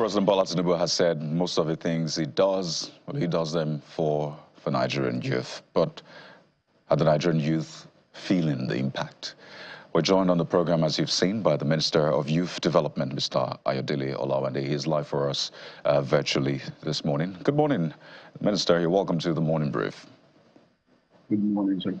President Bola Tinubu has said most of the things he does, well, he does them for Nigerian youth. But are the Nigerian youth feeling the impact? We're joined on the program, as you've seen, by the Minister of Youth Development, Mr. Ayodele Olawande. He is live for us virtually this morning. Good morning, Minister. You're welcome to the Morning Brief. Good morning, sir.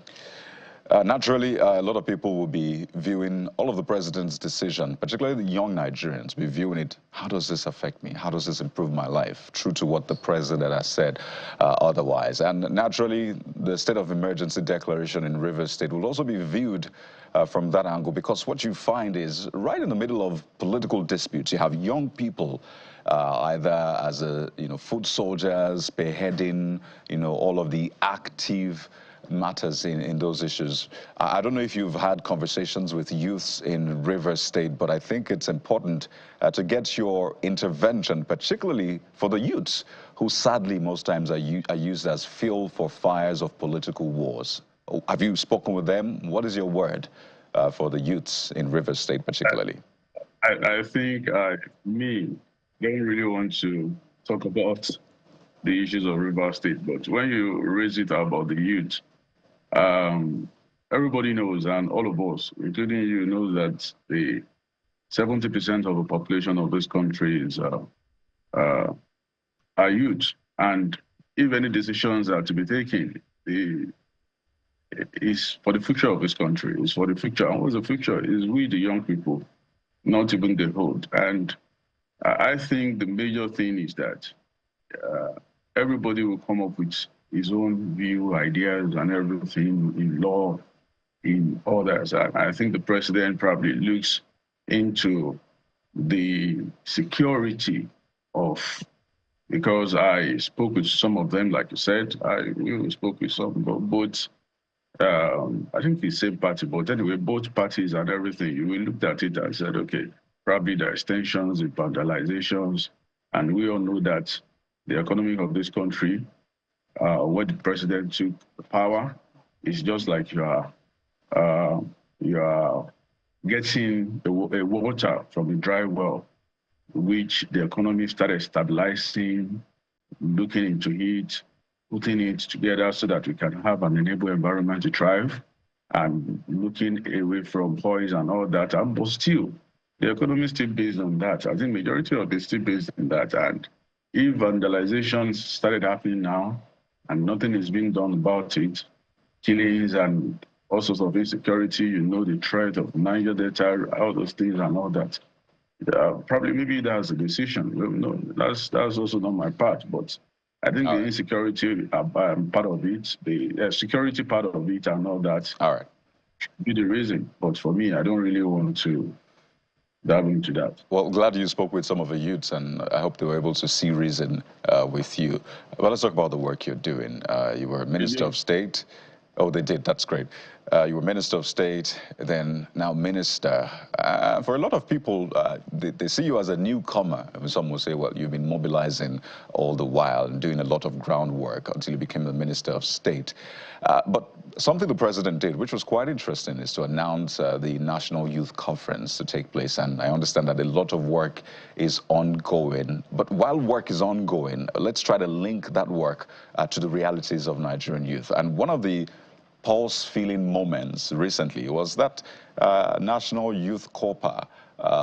Naturally, a lot of people will be viewing all of the president's decision, particularly the young Nigerians, be viewing it, how does this affect me? How does this improve my life? True to what the president has said otherwise. And naturally, the state of emergency declaration in Rivers State will also be viewed from that angle, because what you find is right in the middle of political disputes, you have young people either as foot soldiers, spearheading, all of the active matters in those issues. I don't know if you've had conversations with youths in Rivers State, but I think it's important to get your intervention, particularly for the youths, who sadly most times are used as fuel for fires of political wars. Have you spoken with them? What is your word for the youths in Rivers State particularly? I think me don't really want to talk about the issues of Rivers State, but when you raise it about the youth, everybody knows, and all of us, including you, know that the 70% of the population of this country is are youth, and if any decisions are to be taken, is for the future of this country. It's for the future. And what's the future? Is we, the young people, not even the old. And I think the major thing is that everybody will come up with his own view, ideas, and everything in law, in others. I think the president probably looks into the security of, because I spoke with some of them, like you said, we spoke with some, both, I think the same party, but anyway, both parties and everything, we looked at it and said, okay, probably the extensions, the vandalizations, and we all know that the economy of this country, when the president took power, it's just like you are getting a water from a dry well, which the economy started stabilizing, looking into it, putting it together so that we can have an enable environment to thrive, and looking away from poison and all that. But still, the economy is still based on that. I think majority of it is still based on that. And if vandalizations started happening now, and nothing is being done about it, killings and all sorts of insecurity, the threat of Niger Delta, all those things and all that. Probably maybe that's a decision. No, that's also not my part, but I think the insecurity part of it, the security part of it and all that should be the reason. But for me, I don't really want to dive into that. Well, glad you spoke with some of the youths, and I hope they were able to see reason with you. Well, let's talk about the work you're doing. You were Minister of State. Oh, they did. That's great. You were Minister of State, then now Minister. For a lot of people, they see you as a newcomer. Some will say, well, you've been mobilizing all the while and doing a lot of groundwork until you became the Minister of State. But something the president did, which was quite interesting, is to announce the National Youth Conference to take place. And I understand that a lot of work is ongoing. But while work is ongoing, let's try to link that work to the realities of Nigerian youth. And one of the pulse-feeling moments recently was that National Youth Corps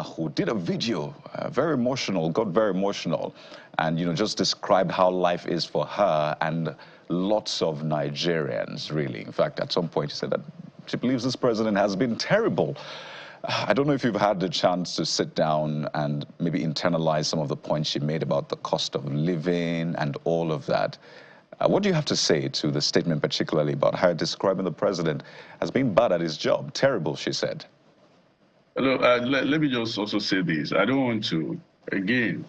who did a video, very emotional, got very emotional, and just described how life is for her and lots of Nigerians, really. In fact, at some point, she said that she believes this president has been terrible. I don't know if you've had the chance to sit down and maybe internalize some of the points she made about the cost of living and all of that. What do you have to say to the statement, particularly about her describing the president as being bad at his job? Terrible, she said. Look, let me just also say this. I don't want to, again,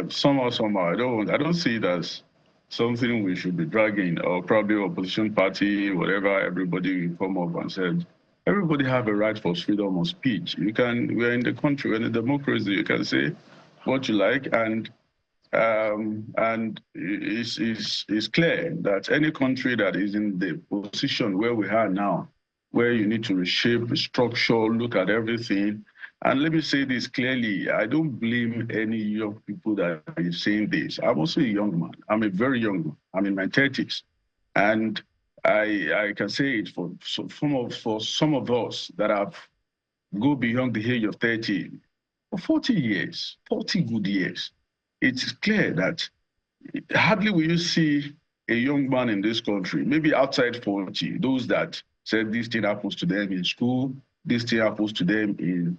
somehow, I don't see it as something we should be dragging, or probably opposition party, whatever, everybody come up and said, everybody have a right for freedom of speech. We're in the country, we're in a democracy, you can say what you like, and it's clear that any country that is in the position where we are now, where you need to reshape the structure, look at everything, And let me say this clearly, I don't blame any young people that are saying this. I'm also a young man. I'm a very young man. I'm in my 30s. And I can say it for some of us that have go beyond the age of 30, for 40 years, 40 good years. It's clear that hardly will you see a young man in this country, maybe outside 40, those that said this thing happens to them in school, this thing happens to them in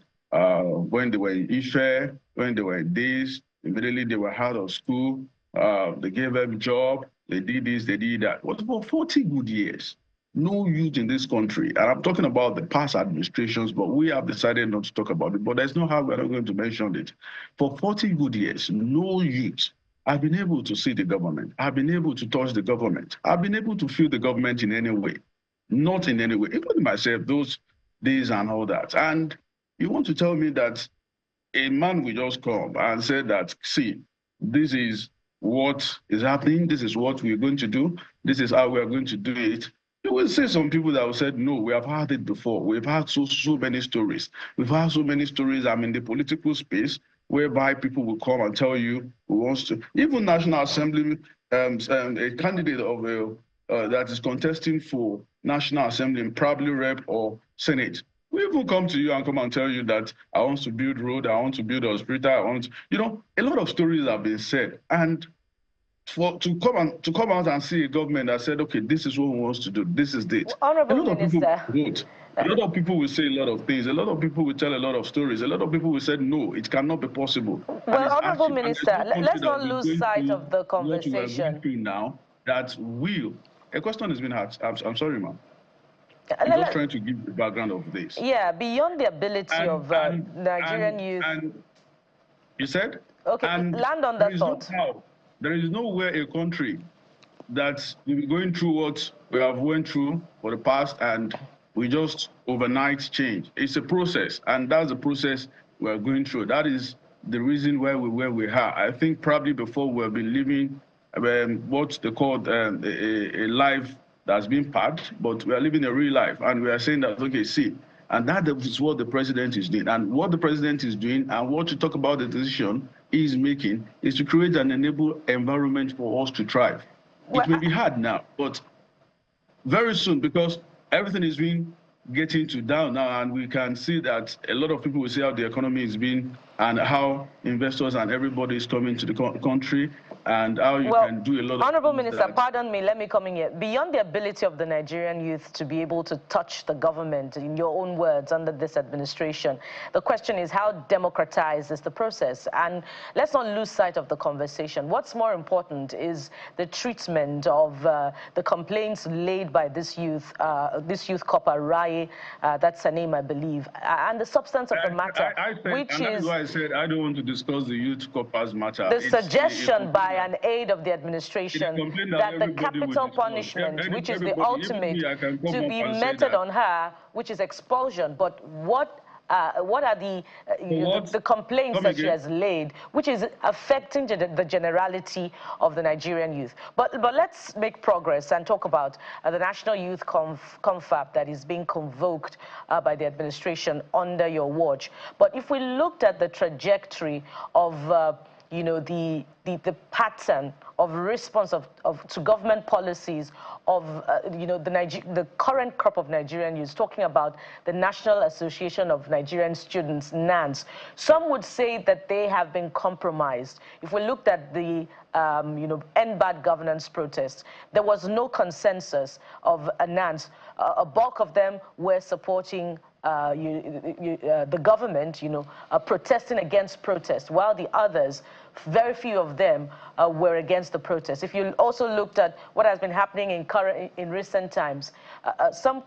when they were in Ife, when they were in this, immediately they were out of school, they gave them a job, they did this, they did that. What for 40 good years? No youth in this country, and I'm talking about the past administrations, but we have decided not to talk about it, but there's no how we're not going to mention it. For 40 good years, no youth. I've been able to see the government. I've been able to touch the government. I've been able to feel the government in any way. Not in any way. Even myself, those days and all that. And you want to tell me that a man will just come and say that, see, this is what is happening. This is what we're going to do. This is how we're going to do it. You will see some people that will say, no, we have had it before. We've had so many stories. We've had so many stories. I'm in the political space whereby people will come and tell you who wants to, even National Assembly, a candidate of that is contesting for National Assembly, probably Rep or Senate, we even come to you and come and tell you that I want to build road, I want to build a hospital, I want to, you know, a lot of stories have been said. And to come out and see a government that said, okay, this is what we want to do, this is it. Honorable Minister. A lot of people will say a lot of things. A lot of people will tell a lot of stories. A lot of people will say, no, it cannot be possible. Well, Honorable Minister, let's not lose sight of the conversation. What we are going now that will, a question has been asked. I'm sorry, ma'am. I'm just trying to give the background of this. Yeah, beyond the ability of Nigerian youth. And you said? Okay, land on that thought. There is nowhere a country that will be going through what we have went through for the past and we just overnight change. It's a process, and that's the process we're going through. That is the reason why we're where we are. I think probably before we've been living what they call a life that's been packed, but we are living a real life, and we are saying that, okay, see, and that is what the president is doing. And what the president is doing, and what you talk about the decision he's making, is to create an enable environment for us to thrive. Well, it may be hard now, but very soon, because everything is getting to down now, and we can see that a lot of people will see how the economy is being and how investors and everybody is coming to the country and how you can do a lot of Honorable Minister, pardon me, let me come in here. Beyond the ability of the Nigerian youth to be able to touch the government, in your own words, under this administration, the question is how democratized is the process? And let's not lose sight of the conversation. What's more important is the treatment of the complaints laid by this youth copper, Rai, that's her name, I believe, and the substance of the matter, which is... why I said I don't want to discuss the youth copper's matter. The suggestion by an aide of the administration that the capital punishment, which is the ultimate, to be meted on her, which is expulsion. But what are the complaints that she has laid, which is affecting the generality of the Nigerian youth? But let's make progress and talk about the National Youth Confab that is being convoked by the administration under your watch. But if we looked at the trajectory of the pattern of response to government policies of the current crop of Nigerian youth, talking about the National Association of Nigerian Students, NANS. Some would say that they have been compromised. If we looked at the end bad governance protests, there was no consensus of NANS. A bulk of them were supporting the government, protesting against protest, while the others, very few of them, were against the protest. If you also looked at what has been happening in recent times, some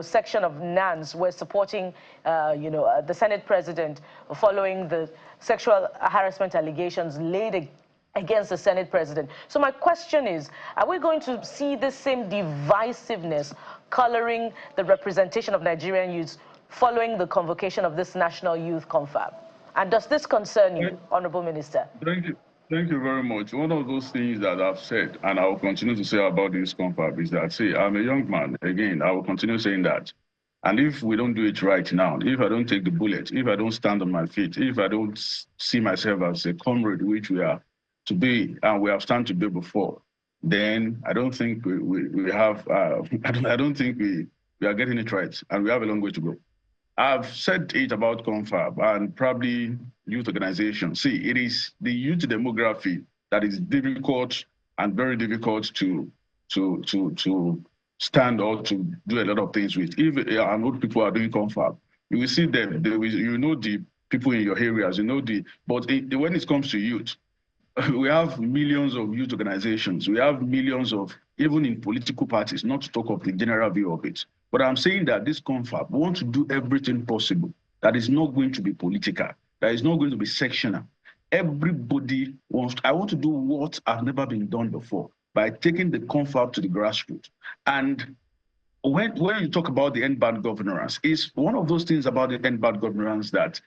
section of NANS were supporting the Senate president following the sexual harassment allegations laid against the Senate president. So my question is, are we going to see the same divisiveness coloring the representation of Nigerian youths following the convocation of this National Youth Confab? And does this concern you, Honorable Minister? Thank you. Thank you very much. One of those things that I've said, and I will continue to say about this confab, is that, see, I'm a young man. Again, I will continue saying that. And if we don't do it right now, if I don't take the bullet, if I don't stand on my feet, if I don't see myself as a comrade, which we are to be, and we have stand to be before, then I don't think we have, I don't think we are getting it right, and we have a long way to go. I've said it about confab and probably youth organization. See, it is the youth demography that is difficult and very difficult to stand or to do a lot of things with. If old people are doing confab, you will see them. You know the people in your areas. You know but when it comes to youth, we have millions of youth organizations. We have millions of, even in political parties, not to talk of the general view of it. But I'm saying that this confab wants to do everything possible that is not going to be political, that is not going to be sectional. Everybody wants, I want to do what has never been done before by taking the confab to the grassroots. And when you talk about the end-bad governance, it's one of those things about the end-bad governance that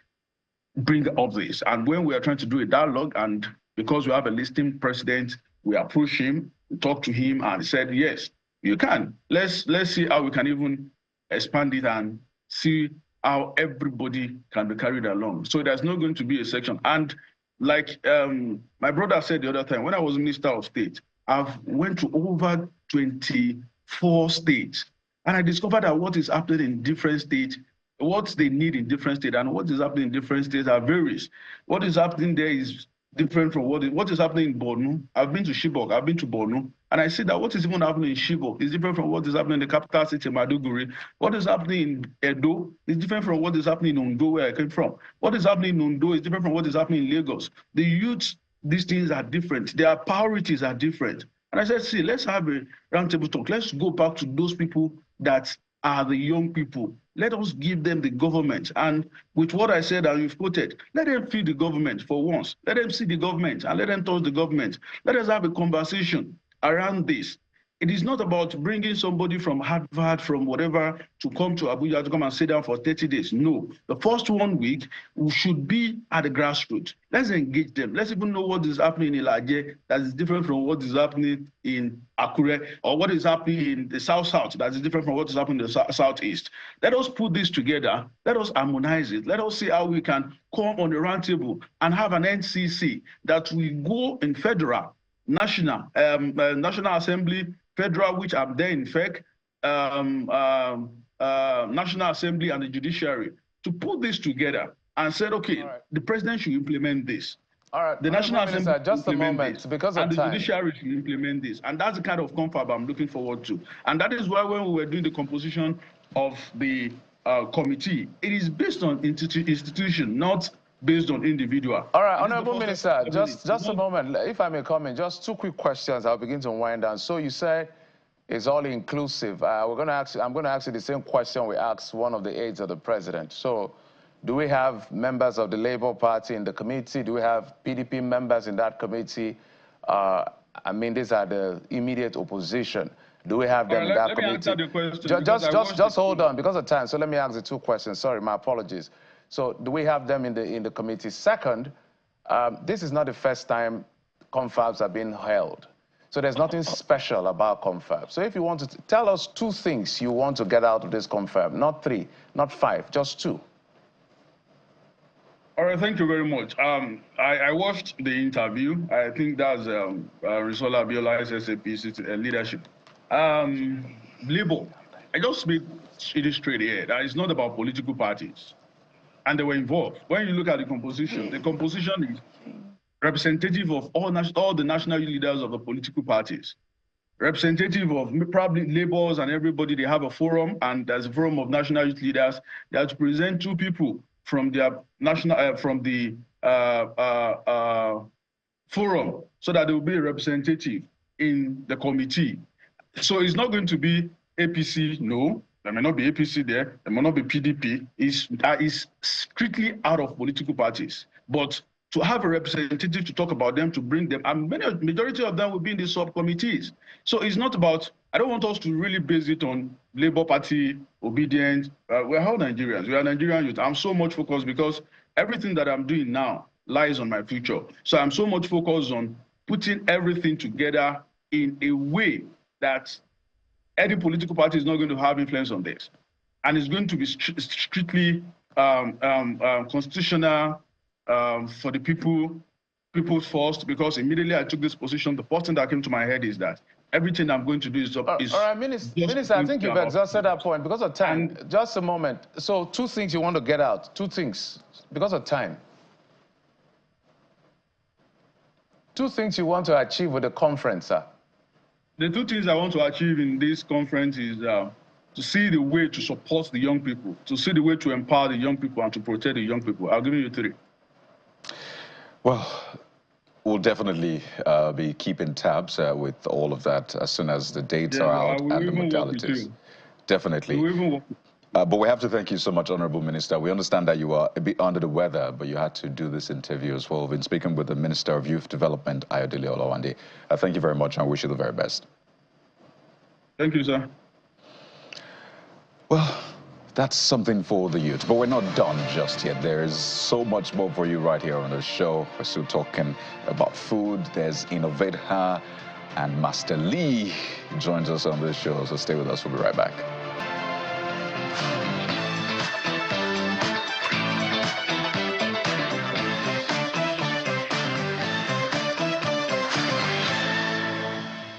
bring up this. And when we are trying to do a dialogue, and because we have a listing president, we approach him, we talk to him, and he said, yes, you can. Let's see how we can even expand it and see how everybody can be carried along. So there's not going to be a section. And like my brother said the other time, when I was Minister of State, I've went to over 24 states, and I discovered that what is happening in different states, what they need in different states, and what is happening in different states are varies. What is happening there is different from what is happening in Borno. I've been to Chibok, I've been to Borno, and I see that what is even happening in Chibok is different from what is happening in the capital city, Maiduguri. What is happening in Edo is different from what is happening in Ondo, where I came from. What is happening in Ondo is different from what is happening in Lagos. The youth, these things are different. Their priorities are different. And I said, see, let's have a roundtable talk. Let's go back to those people that are the young people. Let us give them the government. And with what I said and you've quoted, let them feel the government for once. Let them see the government and let them touch the government. Let us have a conversation around this. It is not about bringing somebody from Harvard, from whatever, to come to Abuja to come and sit down for 30 days. No. The first 1 week, we should be at the grassroots. Let's engage them. Let's even know what is happening in Ilaje that is different from what is happening in Akure, or what is happening in the South that is different from what is happening in the Southeast. Let us put this together. Let us harmonize it. Let us see how we can come on the round table and have an NCC that will go in federal, National Assembly, federal, which I'm there in FEC, National Assembly and the judiciary, to put this together and said, okay, right, the president should implement this. All right, the National Assembly just a moment, this, because of and the time. judiciary should implement this. And that's the kind of confab I'm looking forward to. And that is why when we were doing the composition of the committee, it is based on institution, not based on individual. All right, Honorable Minister, just a moment. If I may comment, just two quick questions. I'll begin to wind down. So you said it's all inclusive. I'm going to ask you the same question we asked one of the aides of the president. So do we have members of the Labour Party in the committee? Do we have PDP members in that committee? I mean, these are the immediate opposition. Do we have them in that committee? Let me answer the question. Just hold on, because of time. So let me ask the two questions. Sorry, my apologies. So do we have them in the committee? Second, this is not the first time confabs are being held. So there's nothing special about confab. So if you want to tell us two things you want to get out of this confab, not three, not five, just two. All right, thank you very much. I watched the interview. I think that's Risola Abiola's SAPC leadership. Labour, I just make it straight here that it's not about political parties. And they were involved. When you look at the composition is representative of all the national leaders of the political parties, representative of probably Labours and everybody. They have a forum, and there's a forum of national youth leaders. They have to present two people from their national, from the forum, so that there will be a representative in the committee. So it's not going to be APC, no. There may not be APC there. There may not be PDP. It's strictly out of political parties. But to have a representative to talk about them, to bring them, and majority of them will be in the subcommittees. So it's not about, I don't want us to really base it on Labour Party, obedience. We're all Nigerians. We are Nigerian youth. I'm so much focused because everything that I'm doing now lies on my future. So I'm so much focused on putting everything together in a way that any political party is not going to have influence on this. and it's going to be strictly constitutional for the people's first, because immediately I took this position, the first thing that came to my head is that everything I'm going to do is... All right, Minister, I think you've exhausted that point because of time. Just a moment. So 2 things you want to get out, 2 things, because of time. 2 things you want to achieve with the conference, sir. The 2 things I want to achieve in this conference is to see the way to support the young people, to see the way to empower the young people and to protect the young people. I'll give you 3. Well, we'll definitely be keeping tabs with all of that as soon as the dates are out and the modalities. Definitely. But we have to thank you so much, Honorable Minister. We understand that you are a bit under the weather, but you had to do this interview as well. We've been speaking with the Minister of Youth Development, Ayodele Olawande. Thank you very much, and I wish you the very best. Thank you, sir. Well, that's something for the youth, but we're not done just yet. There's so much more for you right here on the show. We're still talking about food. There's Innovate Her, and Master Lee joins us on this show, so stay with us. We'll be right back.